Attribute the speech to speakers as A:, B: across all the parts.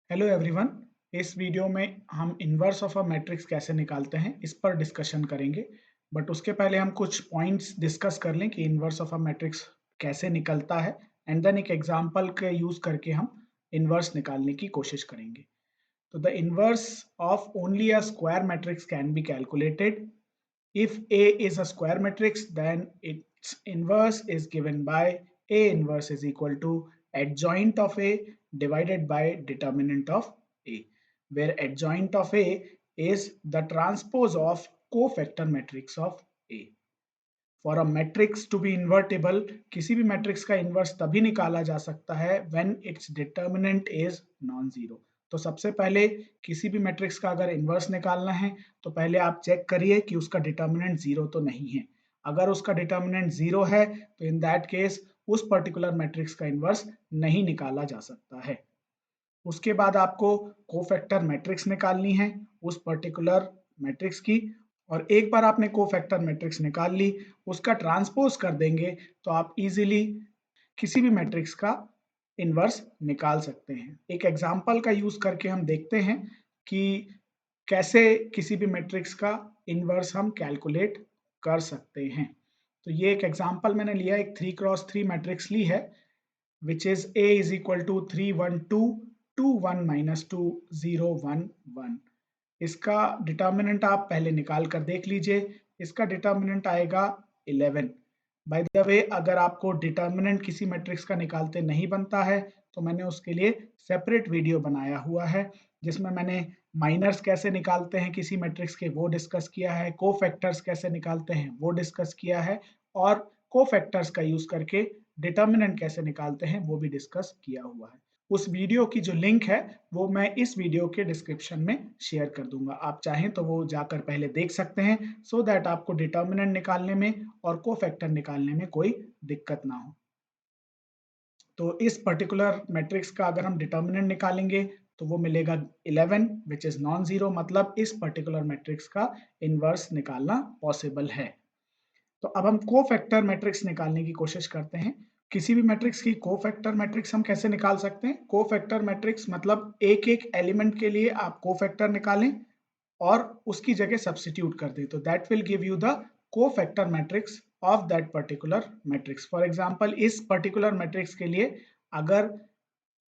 A: Hello everyone. इस video में हम इनवर्स ऑफ अ मैट्रिक्स कैसे निकालते हैं इस पर डिस्कशन करेंगे। बट उसके पहले हम कुछ पॉइंट्स डिस्कस कर लें कि इनवर्स ऑफ अ मैट्रिक्स कैसे निकलता है एंड देन एक एग्जांपल के यूज करके हम इनवर्स निकालने की कोशिश करेंगे। तो the inverse of only a square matrix can be calculated if A is a square matrix, then its inverse is given by A inverse is equal to adjoint of A divided by determinant of A, where adjoint of A is the transpose of cofactor matrix of A. For a matrix to be invertible, किसी भी matrix का inverse तभी निकाला जा सकता है when its determinant is non-zero। तो सबसे पहले किसी भी मैट्रिक्स का अगर इनवर्स निकालना है तो पहले आप चेक करिए कि उसका डिटर्मिनेंट जीरो तो नहीं है। अगर उसका डिटर्मिनेंट जीरो है तो इन दैट केस उस पर्टिकुलर मैट्रिक्स का इनवर्स नहीं निकाला जा सकता है। उसके बाद आपको कोफैक्टर मैट्रिक्स निकालनी है उस पर्टिकुलर मैट्रिक्स की, और एक बार आपने कोफैक्टर मैट्रिक्स निकाल ली, उसका ट्रांसपोज कर देंगे तो आप इजीली किसी भी मैट्रिक्स का इनवर्स निकाल सकते हैं। एक एग्जांपल का यूज करके हम देखते हैं कि कैसे किसी भी मैट्रिक्स का इनवर्स हम कैलकुलेट कर सकते हैं। तो ये एक एग्जांपल मैंने लिया, एक 3x3 मैट्रिक्स ली है which is A is equal to 3 1 2 2 1 minus 2 0 1 1। इसका डिटर्मिनेंट आप पहले निकाल कर देख लीजिए। इसका डिटर्मिनेंट आएगा 11। बाय द वे, अगर आपको डिटर्मिनेंट किसी मैट्रिक्स का निकालते नहीं बनता है तो मैंने उसके लिए सेपरेट वीडियो बनाया हुआ है जिसमें मैंने माइनर्स कैसे निकालते हैं किसी मैट्रिक्स के वो डिस्कस किया है, कोफैक्टर्स कैसे निकालते हैं वो डिस्कस किया है, और कोफैक्टर्स का यूज करके डिटर्मिनेंट कैसे निकालते हैं वो भी डिस्कस किया हुआ है। उस वीडियो की जो लिंक है वो मैं इस वीडियो के डिस्क्रिप्शन में शेयर कर दूंगा, आप चाहें तो वो जाकर पहले देख सकते हैं सो दैट आपको डिटर्मिनेंट निकालने में और कोफैक्टर निकालने में कोई दिक्कत ना हो। तो इस पर्टिकुलर मैट्रिक्स का अगर हम डिटर्मिनेंट निकालेंगे तो वो मिलेगा 11 विच इज नॉन जीरो, मतलब इस पर्टिकुलर मैट्रिक्स का इनवर्स निकालना पॉसिबल है। तो अब हम कोफैक्टर मैट्रिक्स निकालने की कोशिश करते हैं। किसी भी मैट्रिक्स की कोफैक्टर मैट्रिक्स हम कैसे निकाल सकते हैं? कोफैक्टर मैट्रिक्स मतलब एक एक एलिमेंट के लिए आप कोफैक्टर निकालें और उसकी जगह सब्स्टिट्यूट कर दें, तो that will give you the cofactor matrix of that particular matrix. For example इस पर्टिकुलर मैट्रिक्स के लिए अगर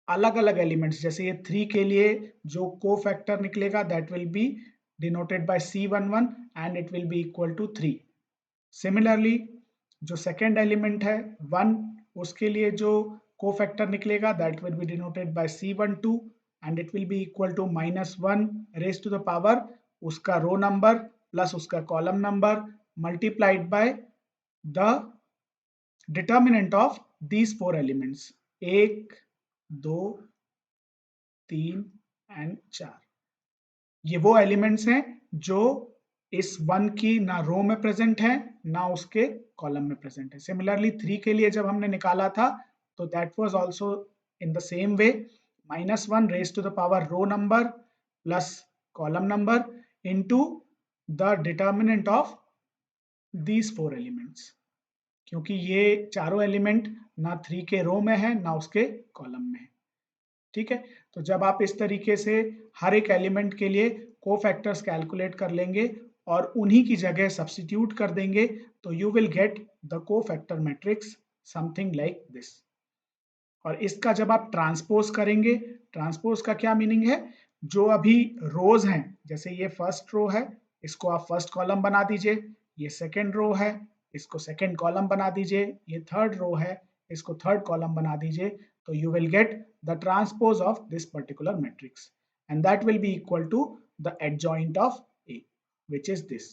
A: अलग अलग एलिमेंट्स, जैसे ये 3 के लिए जो कोफैक्टर निकलेगा that will be denoted by C11 and it will be equal to 3। Similarly जो सेकेंड एलिमेंट है 1, उसके लिए जो कोफैक्टर निकलेगा that will be denoted by C12 and it will be equal to -1 raise to the power उसका row number plus उसका column number multiplied by the determinant of these 4 elements 1 2 3 and 4। ये वो elements हैं जो इस 1 की ना रो में प्रेजेंट है ना उसके कॉलम में प्रेजेंट है। सिमिलरली 3 के लिए जब हमने निकाला था तो that was also in the same way, -1 raise to the power row number plus column number into the determinant of these 4 elements, क्योंकि ये चारों एलिमेंट ना 3 के रो में है ना उसके कॉलम में है। ठीक है, तो जब आप इस तरीके से हर एक एलिमेंट के लिए कोफैक्टर्स कैलकुलेट कर लेंगे और उन्हीं की जगह सब्स्टिट्यूट कर देंगे तो you will get the cofactor matrix something like this. और इसका जब आप ट्रांसपोज करेंगे, ट्रांसपोज का क्या मीनिंग है, जो अभी रोज हैं, जैसे ये फर्स्ट रो है इसको आप फर्स्ट कॉलम बना दीजिए, ये सेकेंड रो है इसको सेकेंड कॉलम बना दीजिए, ये थर्ड रो है इसको थर्ड कॉलम बना दीजिए, तो you will get the transpose of this particular matrix and that will be equal to the adjoint of A, which is this।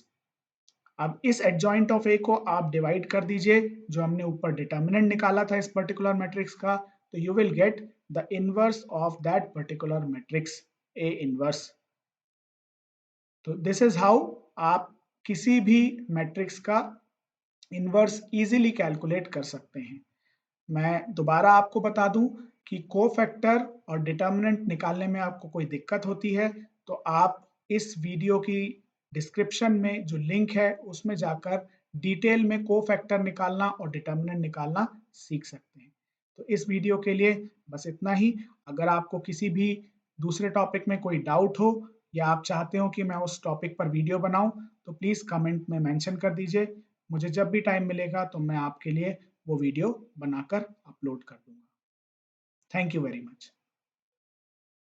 A: अब इस adjoint of A को आप डिवाइड कर दीजिए, जो हमने ऊपर डिटर्मिनेंट निकाला था इस पर्टिकुलर मैट्रिक्स का, तो you will get the inverse of that particular matrix A inverse। तो this is how आप किसी भी मैट्रिक्स का इनवर्स इजीली कैलकुलेट कर सकते हैं। मैं दोबारा आपको बता दूं कि कोफैक्टर और डिटर्मिनेंट निकालने में आपको कोई दिक्कत होती है तो आप इस वीडियो की डिस्क्रिप्शन में जो लिंक है उसमें जाकर डिटेल में कोफैक्टर निकालना और डिटर्मिनेंट निकालना सीख सकते हैं। तो इस वीडियो के लिए बस इतना ही। अगर आपको किसी भी दूसरे टॉपिक में कोई डाउट हो या आप चाहते हो कि मैं उस टॉपिक पर वीडियो बनाऊं, तो प्लीज़ कमेंट में मेंशन कर दीजिए। मुझे जब भी टाइम मिलेगा तो मैं आपके लिए वो वीडियो बनाकर अपलोड कर दूंगा। Thank you very much.